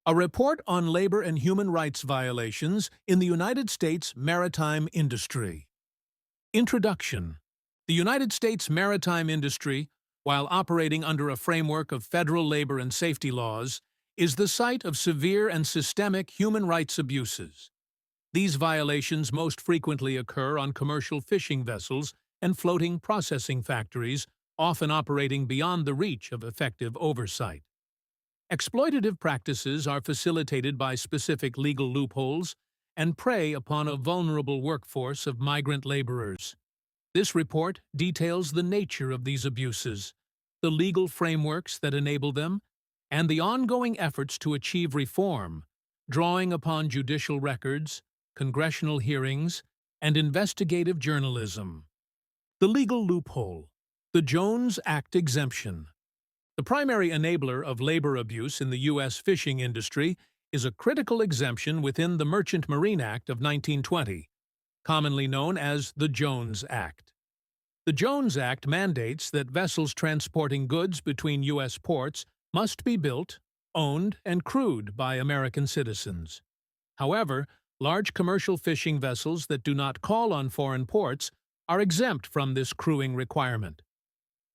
A report on labor and human rights violations in the United States maritime industry. Introduction. The United States maritime industry, while operating under a framework of federal labor and safety laws, is the site of severe and systemic human rights abuses. These violations most frequently occur on commercial fishing vessels and floating processing factories, often operating beyond the reach of effective oversight. Exploitative practices are facilitated by specific legal loopholes and prey upon a vulnerable workforce of migrant laborers. This report details the nature of these abuses, the legal frameworks that enable them, and the ongoing efforts to achieve reform, drawing upon judicial records, congressional hearings, and investigative journalism. The legal loophole. The Jones Act exemption. The primary enabler of labor abuse in the U.S. fishing industry is a critical exemption within the Merchant Marine Act of 1920, commonly known as the Jones Act. The Jones Act mandates that vessels transporting goods between U.S. ports must be built, owned, and crewed by American citizens. However, large commercial fishing vessels that do not call on foreign ports are exempt from this crewing requirement.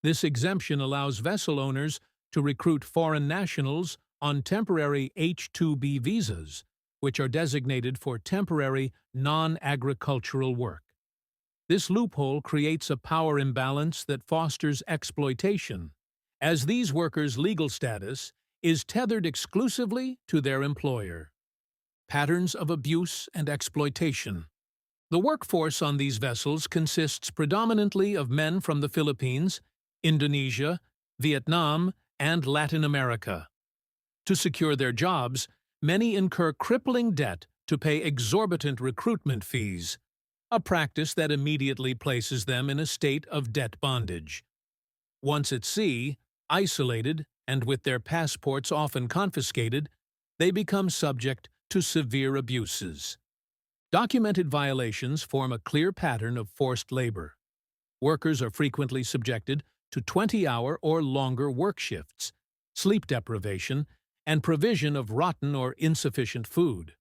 This exemption allows vessel owners to recruit foreign nationals on temporary H-2B visas, which are designated for temporary non-agricultural work. This loophole creates a power imbalance that fosters exploitation, as these workers' legal status is tethered exclusively to their employer. Patterns of abuse and exploitation. The workforce on these vessels consists predominantly of men from the Philippines, Indonesia, Vietnam, and Latin America. To secure their jobs, many incur crippling debt to pay exorbitant recruitment fees, a practice that immediately places them in a state of debt bondage. Once at sea, isolated, and with their passports often confiscated, they become subject to severe abuses. Documented violations form a clear pattern of forced labor. Workers are frequently subjected to 20-hour or longer work shifts, sleep deprivation, and provision of rotten or insufficient food.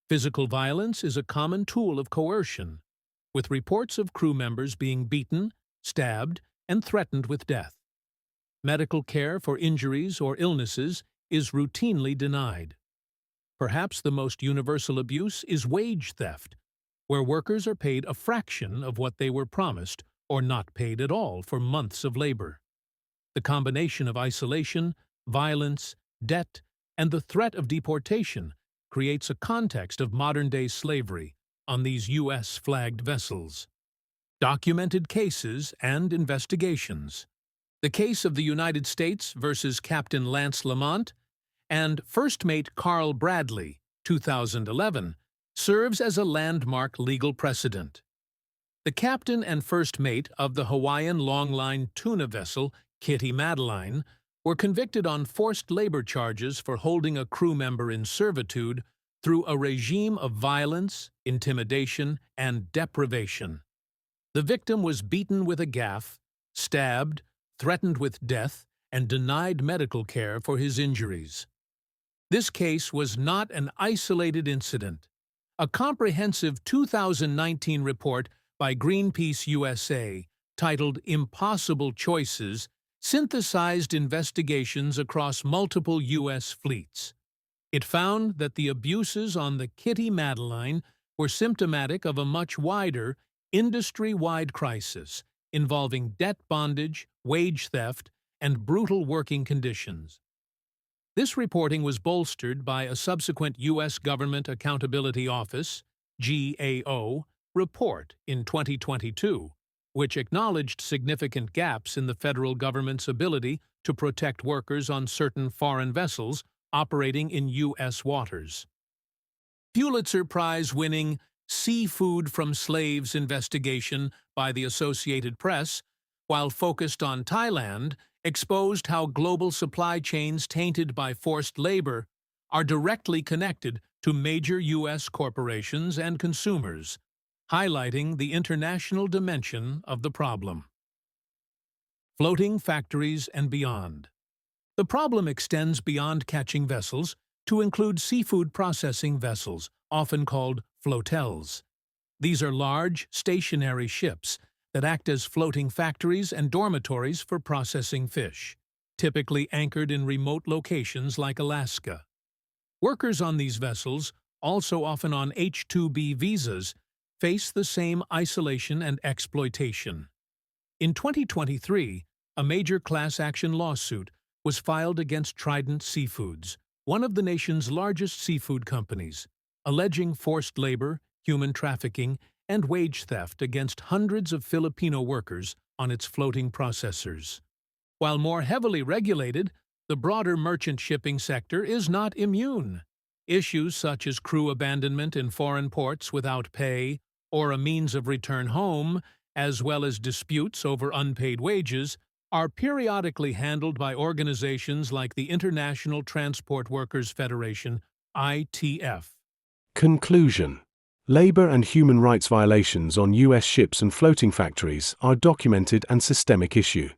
Physical violence is a common tool of coercion, with reports of crew members being beaten, stabbed, and threatened with death. Medical care for injuries or illnesses is routinely denied. Perhaps the most universal abuse is wage theft, where workers are paid a fraction of what they were promised or not paid at all for months of labor. The combination of isolation, violence, debt, and the threat of deportation creates a context of modern-day slavery on these U.S.-flagged vessels. Documented cases and investigations. The case of the United States versus Captain Lance Lamont and First Mate Carl Bradley, 2011, serves as a landmark legal precedent. The captain and first mate of the Hawaiian longline tuna vessel Kitty Madeline were convicted on forced labor charges for holding a crew member in servitude through a regime of violence, intimidation, and deprivation. The victim was beaten with a gaff, stabbed, threatened with death, and denied medical care for his injuries. This case was not an isolated incident. A comprehensive 2019 report by Greenpeace USA, titled Impossible Choices, synthesized investigations across multiple U.S. fleets. It found that the abuses on the Kitty Madeline were symptomatic of a much wider, industry-wide crisis involving debt bondage, wage theft, and brutal working conditions. This reporting was bolstered by a subsequent U.S. Government Accountability Office, GAO, report in 2022, which acknowledged significant gaps in the federal government's ability to protect workers on certain foreign vessels operating in U.S. waters. Pulitzer Prize-winning Seafood from Slaves investigation by the Associated Press, while focused on Thailand, exposed how global supply chains tainted by forced labor are directly connected to major U.S. corporations and consumers, highlighting the international dimension of the problem. Floating factories and beyond. The problem extends beyond catching vessels to include seafood processing vessels, often called flotels. These are large, stationary ships that act as floating factories and dormitories for processing fish, typically anchored in remote locations like Alaska. Workers on these vessels, also often on H-2B visas, face the same isolation and exploitation. In 2023, a major class action lawsuit was filed against Trident Seafoods, one of the nation's largest seafood companies, alleging forced labor, human trafficking, and wage theft against hundreds of Filipino workers on its floating processors. While more heavily regulated, the broader merchant shipping sector is not immune. Issues such as crew abandonment in foreign ports without pay or a means of return home, as well as disputes over unpaid wages, are periodically handled by organizations like the International Transport Workers Federation, ITF. Conclusion. Labor and human rights violations on U.S. ships and floating factories are a documented and systemic issue.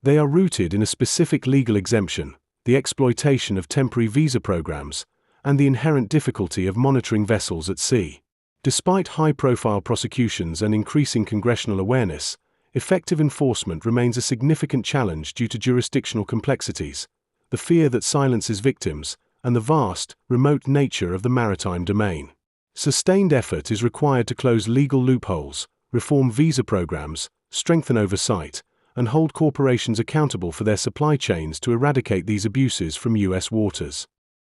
They are rooted in a specific legal exemption, the exploitation of temporary visa programs, and the inherent difficulty of monitoring vessels at sea. Despite high-profile prosecutions and increasing congressional awareness, effective enforcement remains a significant challenge due to jurisdictional complexities, the fear that silences victims, and the vast, remote nature of the maritime domain. Sustained effort is required to close legal loopholes, reform visa programs, strengthen oversight, and hold corporations accountable for their supply chains to eradicate these abuses from U.S. waters.